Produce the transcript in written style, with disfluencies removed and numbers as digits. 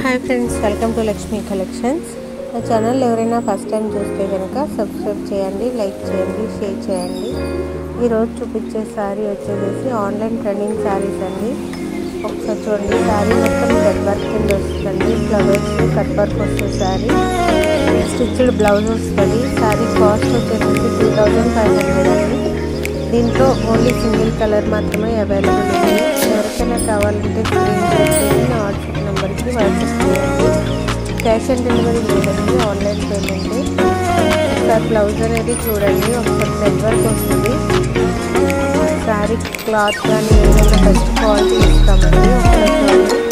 Hi friends welcome to Lakshmi collections నా channel ఎవరైనా first time చూస్తే గనుక సబ్స్క్రైబ్ చేయండి, లైక్ చేయండి, షేర్ చేయండి। ఈ రోజు చూపించే సారీ వచ్చేసి ఆన్లైన్ ట్రెండింగ్ సారీస్ అండి। ఒకసారి చూడండి, సారీ మొత్తం థ్రెడ్ వర్క్ కింద వస్తుంది, ఫ్లవర్స్ కట్ వర్క్ వస్తుంది, సారీ స్టిచ్డ్ బ్లౌజ్ వస్తుంది। సారీ కాస్ట్ వచ్చేసి 2500 అండి। దీంట్లో ఓన్లీ సింగిల్ కలర్ మాత్రమే అవైలబుల్ ఉంది। ఎవరికైనా కావాలంటే స్క్రీన్ షాట్ చేసి నా వాట్సాప్ నెంబర్కి వాట్సాప్ చేయండి। कैश ऑन डिलीवरी లేదండి, ఆన్లైన్ పేమెంట్। ఒకసారి బ్లౌజ్ అనేది చూడండి, ఒకసారి థ్రెడ్ వర్క్ వస్తుంది। సారీ క్లాత్ కానీ ఏదైనా బెస్ట్ క్వాలిటీ ఇస్తామండి, ఒకసారి చూడండి।